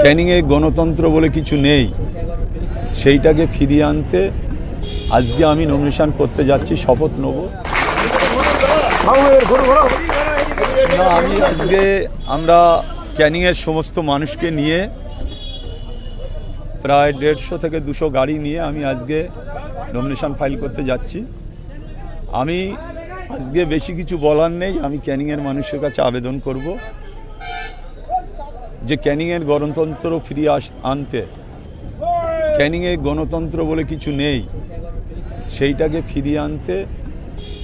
ক্যানিংয়ে গণতন্ত্র বলে কিছু নেই, সেইটাকে ফিরিয়ে আনতে আজকে আমি নমিনেশন করতে যাচ্ছি, শপথ নেব। না, আমি আজকে আমরা ক্যানিংয়ের সমস্ত মানুষকে নিয়ে প্রায় 150 থেকে 200 গাড়ি নিয়ে আমি আজকে নমিনেশন ফাইল করতে যাচ্ছি। আমি আজকে বেশি কিছু বলার নেই। আমি ক্যানিংয়ের মানুষের কাছে আবেদন করব যে ক্যানিংয়ের গণতন্ত্র ফিরিয়ে আনতে, ক্যানিংয়ে গণতন্ত্র বলে কিছু নেই, সেইটাকে ফিরিয়ে আনতে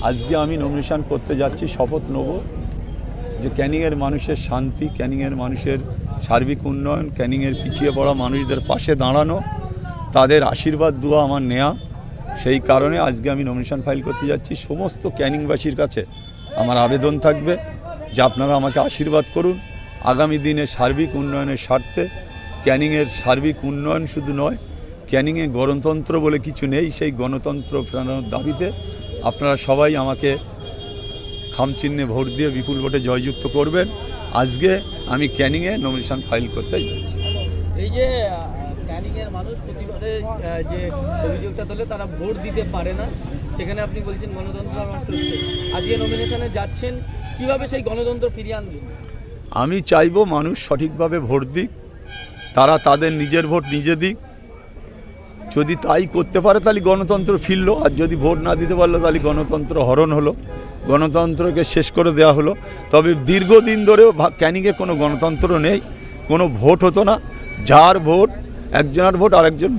আজকে আমি নমিনেশন করতে যাচ্ছি, শপথ নেব যে ক্যানিংয়ের মানুষের শান্তি, ক্যানিংয়ের মানুষের সার্বিক উন্নয়ন, ক্যানিংয়ের পিছিয়ে পড়া মানুষদের পাশে দাঁড়ানো, তাদের আশীর্বাদ দোয়া আমার নেয়া। সেই কারণে আজকে আমি নমিনেশন ফাইল করতে যাচ্ছি। সমস্ত ক্যানিংবাসীর কাছে আমার আবেদন থাকবে যে আপনারা আমাকে আশীর্বাদ করুন। আগামী দিনে সার্বিক উন্নয়নের স্বার্থে, ক্যানিংয়ের সার্বিক উন্নয়ন শুধু নয়, ক্যানিংয়ে গণতন্ত্র বলে কিছু নেই, সেই গণতন্ত্র ফেরানোর দাবিতে আপনারা সবাই আমাকে খামচিহ্নে ভোট দিয়ে বিপুল ভোটে জয়যুক্ত করবেন। আজকে আমি ক্যানিংয়ে নমিনেশন ফাইল করতে যাচ্ছি। এই যে ক্যানিংয়ের মানুষ প্রতিবারে যে অভিযোগটা তোলে তারা ভোট দিতে পারে না, সেখানে আপনি বলছেন গণতন্ত্র নষ্ট হচ্ছে, আজকে নমিনেশনে যাচ্ছেন, কিভাবে সেই গণতন্ত্র ফিরিয়ে আনবেন? আমি চাইবো মানুষ সঠিকভাবে ভোট দিক, তারা তাদের নিজের ভোট নিজে দিক। যদি তাই করতে পারে তাহলে গণতন্ত্র ফিরলো, আর যদি ভোট না দিতে পারলো তাহলে গণতন্ত্র হরণ হলো, গণতন্ত্রকে শেষ করে দেওয়া হলো। তবে দীর্ঘদিন ধরেও ক্যানিংয়ে কোনো গণতন্ত্র নেই, কোনো ভোট হতো না। যার ভোট, একজনের ভোট আরেকজন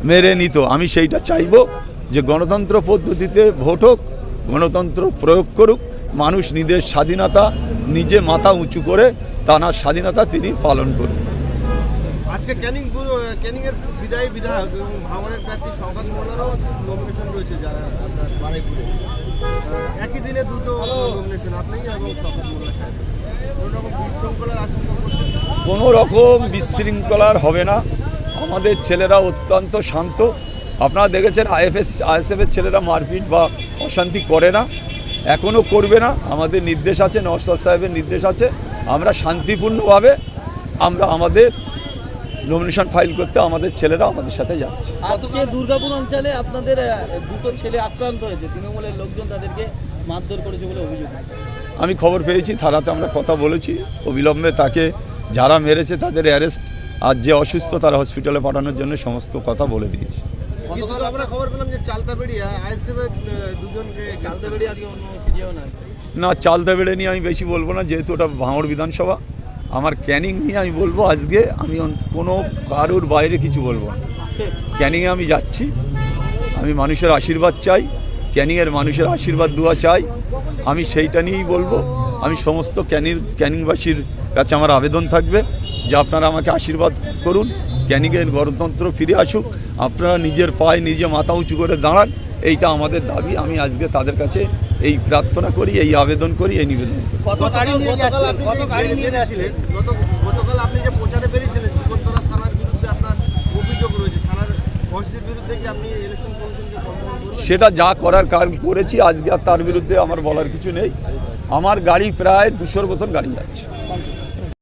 মেরে নিত। আমি সেইটা চাইবো যে গণতন্ত্র পদ্ধতিতে ভোট হোক, গণতন্ত্র প্রয়োগ করুক, মানুষ নিজের স্বাধীনতা নিজে মাথা উঁচু করে তার স্বাধীনতা তিনি পালন করুন। আজকে ক্যানিংয়ের বিধায়ক এবং ভাঙড়ের প্রার্থী শওকত মোল্লারও নমিনেশন রয়েছে, যারা আপনার বারুইপুরে একই দিনে দুটো নমিনেশন, আপনি এবং শওকত মোল্লা সাহেব। কোনো রকম বিশৃঙ্খলার হবে না। আমাদের ছেলেরা অত্যন্ত শান্ত। আপনারা দেখেছেন আইএসএফের ছেলেরা মারপিট বা অশান্তি করে না, এখনও করবে না। আমাদের নির্দেশ আছে, নওশাদ সাহেবের নির্দেশ আছে, আমরা শান্তিপূর্ণভাবে আমরা আমাদের নমিনেশন ফাইল করতে আমাদের ছেলেরা আমাদের সাথে যাচ্ছে। আজকে দুর্গাপুর অঞ্চলে আপনাদের দুটো ছেলে আক্রান্ত হয়েছে, তৃণমূলের লোকজন তাদেরকে মারধর করেছে বলে অভিযোগ। আমি খবর পেয়েছি, থানাতে আমরা কথা বলেছি, অবিলম্বে তাকে যারা মেরেছে তাদের অ্যারেস্ট, আর যে অসুস্থ তারা হসপিটালে পাঠানোর জন্য সমস্ত কথা বলে দিয়েছি। গতকাল আমরা খবর পেলাম যে চালতাবেড়িয়া আইএসএফের দুজনকে চালতাবেড়িয়া আজকে অন্য সিজিও না। না, চালতাবেড়ে নিয়ে আমি বেশি বলবো না, যেহেতু ওটা ভাঙড় বিধানসভা। আমার ক্যানিং নিয়ে আমি বলবো, আজকে আমি কোনো কারোর বাইরে কিছু বলবো না। ক্যানিংয়ে আমি যাচ্ছি, আমি মানুষের আশীর্বাদ চাই, ক্যানিংয়ের মানুষের আশীর্বাদ দোয়া চাই, আমি সেইটা নিয়েই বলবো। আমি সমস্ত ক্যানিংবাসীর কাছে আমার আবেদন থাকবে যে আপনারা আমাকে আশীর্বাদ করুন, ক্যানিংয়ের গণতন্ত্র ফিরে আসুক, আপনারা নিজের পায়ে নিজে মাথা উঁচু করে দাঁড়ান, এইটা আমাদের দাবি। আমি আজকে তাদের কাছে এই প্রার্থনা করি, এই আবেদন করি, এই নিবেদন করি। গতকাল আপনি যে প্রচারে বেরিয়েছিলেন, জীবনতলা থানার বিরুদ্ধে আপনার অভিযোগ রয়েছে, থানার ওসির বিরুদ্ধে কি আপনি ইলেকশন কমিশনকে কমপ্লেইন করবেন? সেটা যা করার কাল করেছি, আজকে আর তার বিরুদ্ধে আমার বলার কিছু নেই। আমার গাড়ি প্রায় 200-র মতন গাড়ি যাচ্ছে।